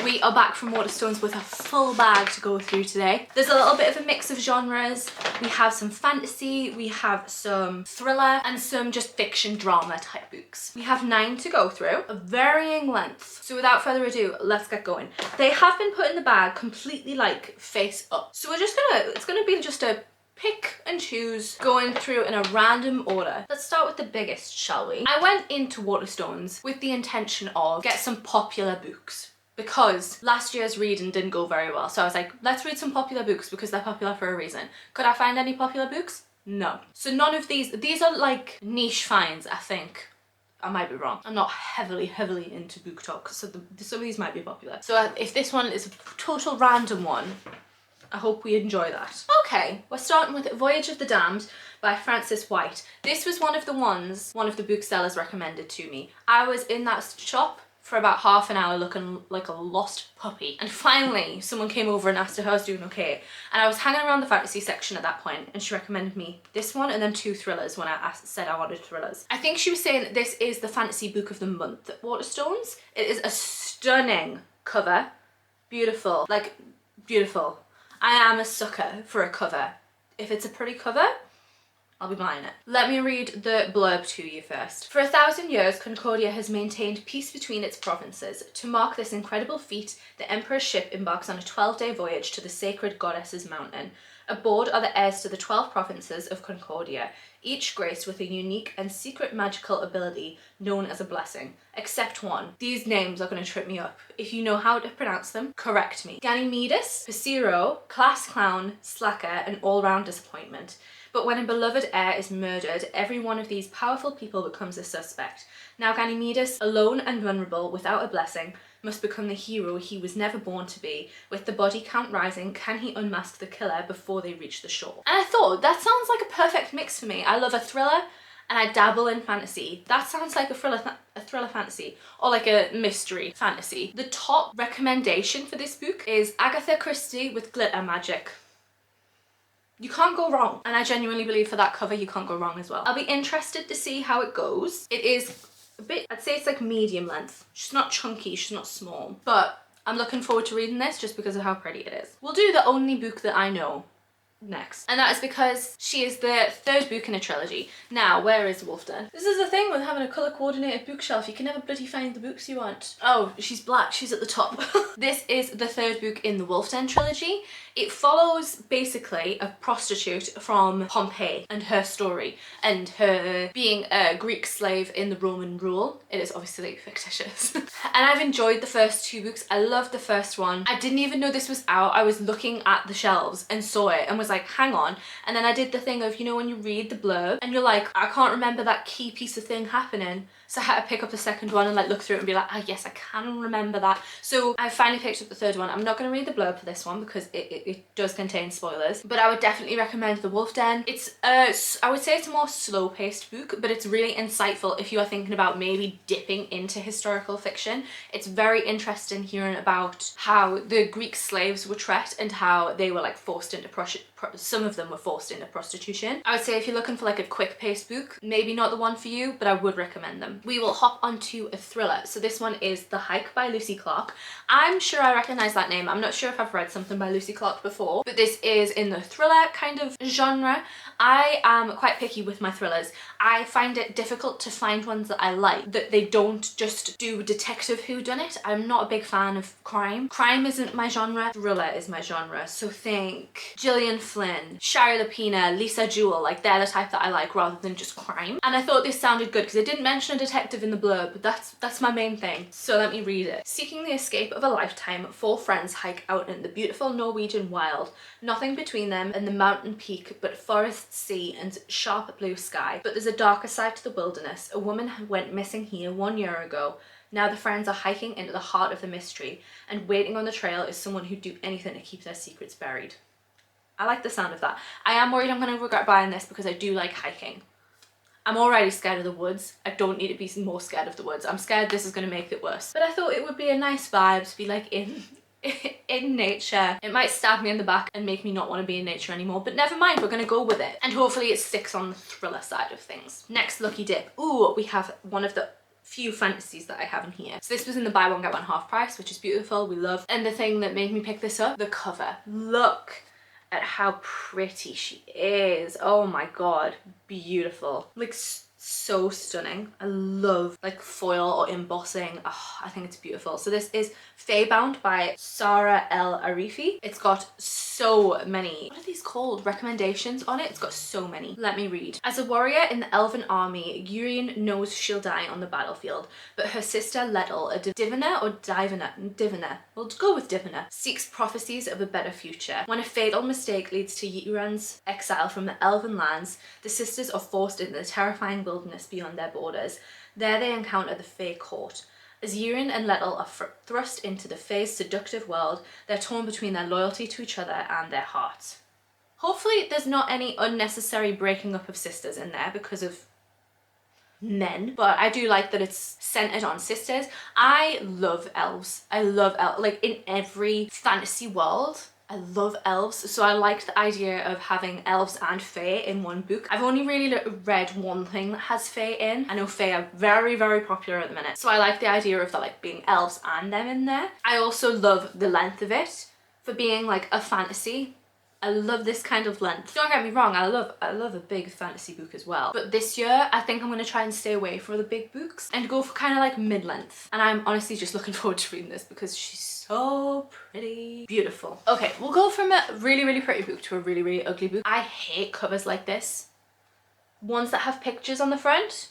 We are back from Waterstones with a full bag to go through today. There's a little bit of a mix of genres. We have some fantasy, we have some thriller, and some just fiction drama type books. We have 9 to go through, of varying lengths. So without further ado, let's get going. They have been put in the bag completely like face up. So we're just it's gonna be just a pick and choose, going through in a random order. Let's start with the biggest, shall we? I went into Waterstones with the intention of get some popular books, because last year's reading didn't go very well. So I was like, let's read some popular books because they're popular for a reason. Could I find any popular books? No. So none of these are like niche finds, I think. I might be wrong. I'm not heavily into book talk, so some of these might be popular. So if this one is a total random one, I hope we enjoy that. Okay, we're starting with Voyage of the Damned by Frances White. This was one of the booksellers recommended to me. I was in that shop for about half an hour looking like a lost puppy. And finally, someone came over and asked if I was doing okay. And I was hanging around the fantasy section at that point, and she recommended me this one and then 2 thrillers when I said I wanted thrillers. I think she was saying that this is the fantasy book of the month at Waterstones. It is a stunning cover. Beautiful, like beautiful. I am a sucker for a cover. If it's a pretty cover, I'll be buying it. Let me read the blurb to you first. For 1,000 years, Concordia has maintained peace between its provinces. To mark this incredible feat, the Emperor's ship embarks on a 12-day voyage to the sacred goddess's mountain. Aboard are the heirs to the 12 provinces of Concordia, each graced with a unique and secret magical ability known as a blessing. Except one. These names are going to trip me up. If you know how to pronounce them, correct me. Ganymedes, Passero, class clown, slacker, and all-round disappointment. But when a beloved heir is murdered, every one of these powerful people becomes a suspect. Now Ganymedes, alone and vulnerable, without a blessing, must become the hero he was never born to be. With the body count rising, can he unmask the killer before they reach the shore? And I thought, that sounds like a perfect mix for me. I love a thriller and I dabble in fantasy. That sounds like a thriller fantasy, or like a mystery fantasy. The top recommendation for this book is Agatha Christie with glitter magic. You can't go wrong. And I genuinely believe for that cover, you can't go wrong as well. I'll be interested to see how it goes. It is a bit, I'd say it's like medium length. She's not chunky, she's not small. But I'm looking forward to reading this just because of how pretty it is. We'll do the only book that I know next. And that is because she is the 3rd book in a trilogy. Now, where is Wolf Den? This is the thing with having a colour coordinated bookshelf. You can never bloody find the books you want. Oh, she's black. She's at the top. This is the 3rd book in the Wolf Den trilogy. It follows basically a prostitute from Pompeii and her story and her being a Greek slave in the Roman rule. It is obviously fictitious. And I've enjoyed the first 2 books. I loved the first one. I didn't even know this was out. I was looking at the shelves and saw it and was like, hang on. And then I did the thing of, you know, when you read the blurb and you're like, I can't remember that key piece of thing happening. So I had to pick up the second one and like look through it and be like, ah yes, I can remember that. So I finally picked up the 3rd one. I'm not going to read the blurb for this one because it does contain spoilers, but I would definitely recommend The Wolf Den. It's I would say it's a more slow-paced book, but it's really insightful if you are thinking about maybe dipping into historical fiction. It's very interesting hearing about how the Greek slaves were treated and how they were like forced into some of them were forced into prostitution. I would say if you're looking for like a quick-paced book, maybe not the one for you, but I would recommend them. We will hop onto a thriller. So this one is The Hike by Lucy Clarke. I'm sure I recognize that name. I'm not sure if I've read something by Lucy Clarke before, but this is in the thriller kind of genre. I am quite picky with my thrillers. I find it difficult to find ones that I like, that they don't just do detective whodunit. I'm not a big fan of crime. Crime isn't my genre, thriller is my genre. So think Gillian Flynn, Shari Lapina, Lisa Jewell, like they're the type that I like rather than just crime. And I thought this sounded good because it didn't mention a detective in the blurb, but that's my main thing. So let me read it. Seeking the escape of a lifetime, 4 friends hike out in the beautiful Norwegian wild. Nothing between them and the mountain peak but forest, sea and sharp blue sky. But there's a darker side to the wilderness. A woman went missing here 1 year ago. Now the friends are hiking into the heart of the mystery, and waiting on the trail is someone who'd do anything to keep their secrets buried. I like the sound of that. I am worried I'm going to regret buying this because I do like hiking. I'm already scared of the woods. I don't need to be more scared of the woods. I'm scared this is going to make it worse. But I thought it would be a nice vibe to be like in nature. It might stab me in the back and make me not want to be in nature anymore, but never mind, we're going to go with it. And hopefully it sticks on the thriller side of things. Next lucky dip. Ooh, we have one of the few fantasies that I have in here. So this was in the buy one get one half price, which is beautiful, we love. And the thing that made me pick this up, the cover. Look at how pretty she is. Oh my god, beautiful. Like so stunning. I love like foil or embossing. Oh, I think it's beautiful. So this is Faebound by Saara El-Arifi. It's got so many, what are these called? Recommendations on it. It's got so many. Let me read. As a warrior in the elven army, Gillian knows she'll die on the battlefield, but her sister Lettel, a diviner, we'll go with diviner, seeks prophecies of a better future. When a fatal mistake leads to Gillian's exile from the elven lands, the sisters are forced into the terrifying wilderness beyond their borders. There they encounter the Fae court. As Gillian and Lettel are thrust into the Fae's seductive world, they're torn between their loyalty to each other and their hearts. Hopefully there's not any unnecessary breaking up of sisters in there because of men, but I do like that it's centered on sisters. I love elves. I love elves. Like in every fantasy world, I love elves, so I like the idea of having elves and fae in one book. I've only really read one thing that has fae in. I know fae are very, very popular at the minute, so I like the idea of that, like being elves and them in there. I also love the length of it for being like a fantasy. I love this kind of length. Don't get me wrong, I love a big fantasy book as well. But this year, I think I'm gonna try and stay away from the big books and go for kind of like mid-length. And I'm honestly just looking forward to reading this because she's so pretty. Beautiful. Okay, we'll go from a really, really pretty book to a really, really ugly book. I hate covers like this. Ones that have pictures on the front.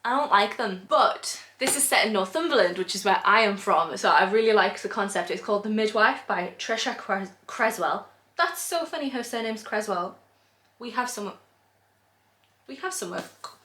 I don't like them. But this is set in Northumberland, which is where I am from. So I really like the concept. It's called The Midwife by Tricia Cresswell. That's so funny, her surname's Cresswell. We have somewhere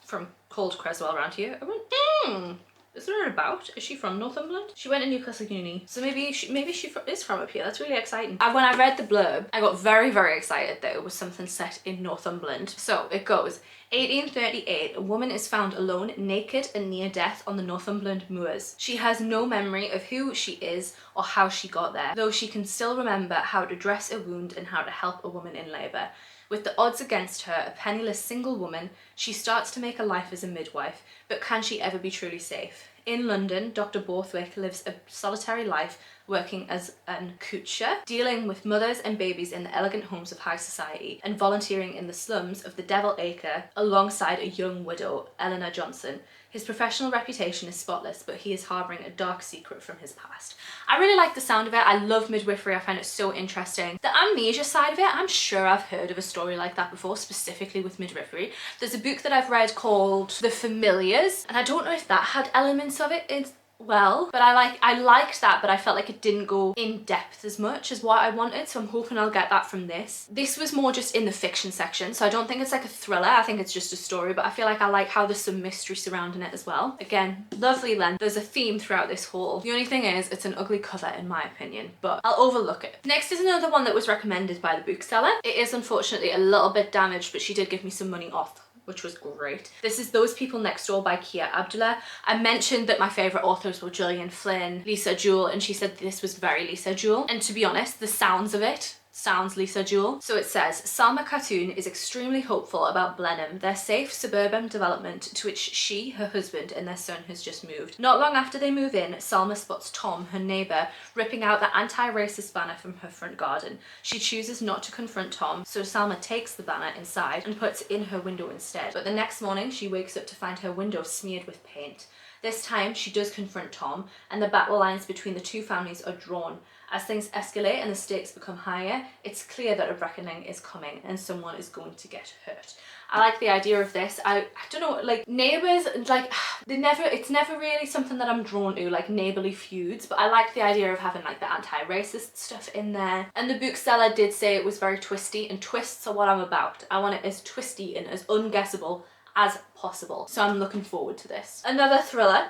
from called Cresswell around here. I went, is there about? Is she from Northumberland? She went to Newcastle Uni, so maybe she is from up here. That's really exciting. And when I read the blurb, I got very, very excited that it was something set in Northumberland. So it goes, 1838, a woman is found alone, naked and near death on the Northumberland moors. She has no memory of who she is or how she got there, though she can still remember how to dress a wound and how to help a woman in labour. With the odds against her, a penniless single woman, she starts to make a life as a midwife, but can she ever be truly safe? In London, Dr. Borthwick lives a solitary life working as an couturier, dealing with mothers and babies in the elegant homes of high society, and volunteering in the slums of the Devil Acre alongside a young widow, Eleanor Johnson. His professional reputation is spotless, but he is harbouring a dark secret from his past. I really like the sound of it. I love midwifery. I find it so interesting. The amnesia side of it, I'm sure I've heard of a story like that before, specifically with midwifery. There's a book that I've read called The Familiars, and I don't know if that had elements of it in well, but I liked that, but I felt like it didn't go in depth as much as what I wanted, so I'm hoping I'll get that from this. This was more just in the fiction section, so I don't think it's like a thriller. I think it's just a story, but I feel like I like how there's some mystery surrounding it as well. Again, lovely length. There's a theme throughout this haul. The only thing is, it's an ugly cover in my opinion, but I'll overlook it. Next is another one that was recommended by the bookseller. It is unfortunately a little bit damaged, but she did give me some money off, which was great. This is Those People Next Door by Abdullah. I mentioned that my favourite authors were Gillian Flynn, Lisa Jewell, and she said this was very Lisa Jewell. And to be honest, the sounds of it sounds Lisa Jewell. So it says, Salma Khatun is extremely hopeful about Blenheim, their safe suburban development to which she, her husband, and their son has just moved. Not long after they move in, Salma spots Tom, her neighbour, ripping out the anti-racist banner from her front garden. She chooses not to confront Tom, so Salma takes the banner inside and puts it in her window instead. But the next morning, she wakes up to find her window smeared with paint. This time, she does confront Tom, and the battle lines between the two families are drawn. As things escalate and the stakes become higher, it's clear that a reckoning is coming and someone is going to get hurt. I like the idea of this. I don't know, like neighbours, like it's never really something that I'm drawn to, like neighbourly feuds, but I like the idea of having like the anti-racist stuff in there. And the bookseller did say it was very twisty, and twists are what I'm about. I want it as twisty and as unguessable as possible. So I'm looking forward to this. Another thriller.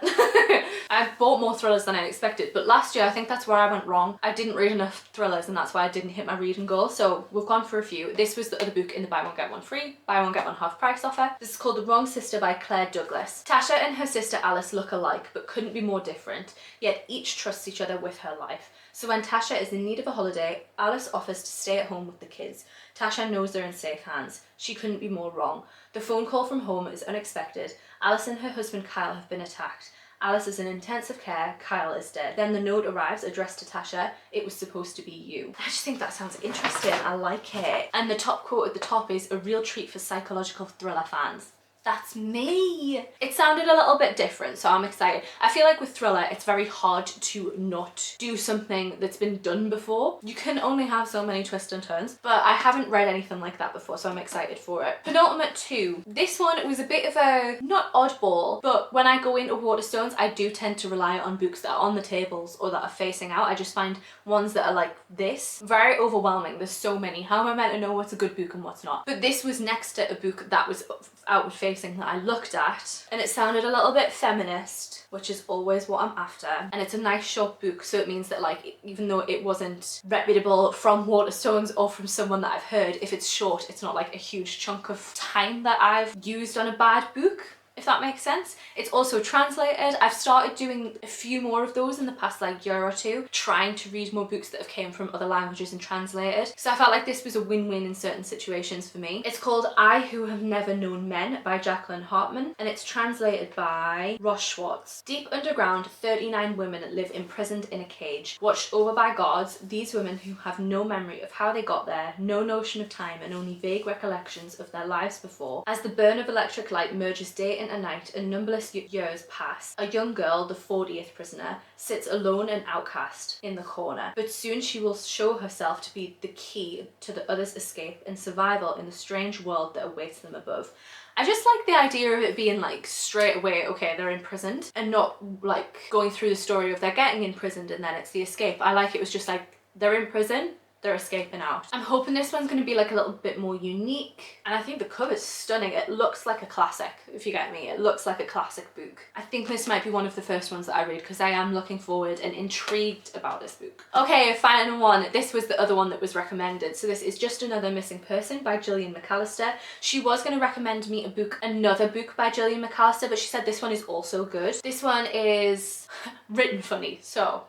I've bought more thrillers than I expected, but last year I think that's where I went wrong. I didn't read enough thrillers and that's why I didn't hit my reading goal. So we've gone for a few. This was the other book in the buy one get one free, buy one get one half price offer. This is called The Wrong Sister by Claire Douglas. Tasha and her sister Alice look alike but couldn't be more different, yet each trusts each other with her life. So when Tasha is in need of a holiday, Alice offers to stay at home with the kids. Tasha knows they're in safe hands. She couldn't be more wrong. The phone call from home is unexpected. Alice and her husband Kyle have been attacked. Alice is in intensive care, Kyle is dead. Then the note arrives addressed to Tasha, it was supposed to be you. I just think that sounds interesting, I like it. And the top quote at the top is, a real treat for psychological thriller fans. That's me. It sounded a little bit different, so I'm excited. I feel like with thriller, it's very hard to not do something that's been done before. You can only have so many twists and turns, but I haven't read anything like that before, so I'm excited for it. Penultimate 2. This one was a bit of a, not oddball, but when I go into Waterstones, I do tend to rely on books that are on the tables or that are facing out. I just find ones that are like this very overwhelming. There's so many. How am I meant to know what's a good book and what's not? But this was next to a book that was outward facing that I looked at, and it sounded a little bit feminist, which is always what I'm after. And it's a nice short book, so it means that, like, even though it wasn't reputable from Waterstones or from someone that I've heard, if it's short, it's not like a huge chunk of time that I've used on a bad book, if that makes sense. It's also translated. I've started doing a few more of those in the past like year or two, trying to read more books that have came from other languages and translated. So I felt like this was a win-win in certain situations for me. It's called I Who Have Never Known Men by Jacqueline Harpman, and it's translated by Ross Schwartz. Deep underground, 39 women live imprisoned in a cage. Watched over by gods, these women who have no memory of how they got there, no notion of time, and only vague recollections of their lives before. As the burn of electric light merges day and a night and numberless years pass, a young girl, the 40th prisoner, sits alone and outcast in the corner. But soon she will show herself to be the key to the others' escape and survival in the strange world that awaits them above. I just like the idea of it being like straight away, okay, they're imprisoned, and not like going through the story of they're getting imprisoned and then it's the escape. I like it was just like, they're in prison, they're escaping out. I'm hoping this one's going to be like a little bit more unique, and I think the cover's stunning. It looks like a classic, if you get me. It looks like a classic book. I think this might be one of the first ones that I read because I am looking forward and intrigued about this book. Okay, final one. This was the other one that was recommended. So this is Just Another Missing Person by Gillian McAllister. She was going to recommend me another book by Gillian McAllister, but she said this one is also good. This one is written funny, so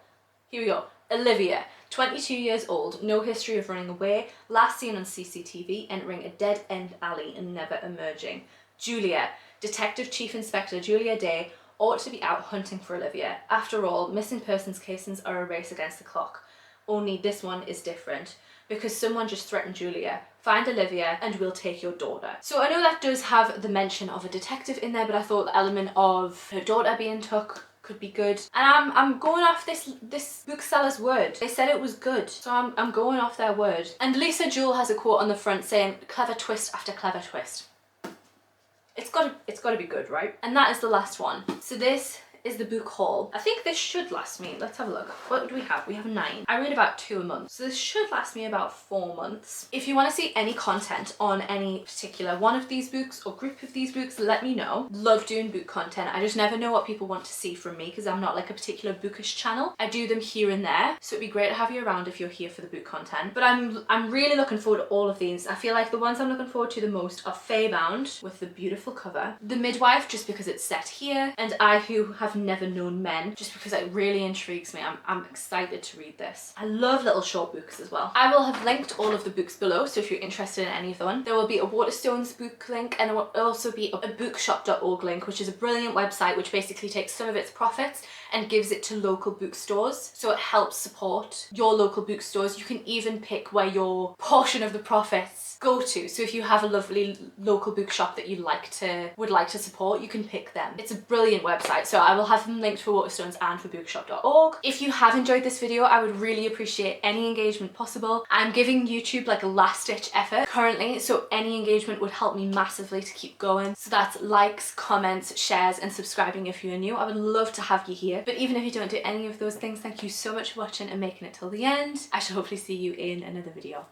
here we go. Olivia, 22 years old, no history of running away, last seen on CCTV, entering a dead-end alley and never emerging. Julia, Detective Chief Inspector Julia Day, ought to be out hunting for Olivia. After all, missing persons cases are a race against the clock. Only this one is different, because someone just threatened Julia. Find Olivia and we'll take your daughter. So I know that does have the mention of a detective in there, but I thought the element of her daughter being took could be good. And I'm going off this bookseller's word. They said it was good, so I'm going off their word. And Lisa Jewell has a quote on the front saying, clever twist after clever twist. It's gotta be good, right? And that is the last one. So this is the book haul. I think this should last me, let's have a look. What do we have? We have 9. I read about 2 a month, so this should last me about 4 months. If you want to see any content on any particular one of these books or group of these books, let me know. Love doing book content. I just never know what people want to see from me because I'm not like a particular bookish channel. I do them here and there, so it'd be great to have you around if you're here for the book content. But I'm really looking forward to all of these. I feel like the ones I'm looking forward to the most are Faebound with the beautiful cover, The Midwife just because it's set here, and I Who Have Never Known Men just because it really intrigues me. I'm excited to read this. I love little short books as well. I will have linked all of the books below, so if you're interested in any of them. There will be a Waterstones book link, and there will also be a bookshop.org link, which is a brilliant website which basically takes some of its profits and gives it to local bookstores, so it helps support your local bookstores. You can even pick where your portion of the profits go to. So if you have a lovely local bookshop that you would like to support, you can pick them. It's a brilliant website, so I will have them linked for Waterstones and for bookshop.org. If you have enjoyed this video, I would really appreciate any engagement possible. I'm giving YouTube like a last-ditch effort currently, so any engagement would help me massively to keep going. So that's likes, comments, shares, and subscribing if you're new. I would love to have you here, but even if you don't do any of those things, thank you so much for watching and making it till the end. I shall hopefully see you in another video.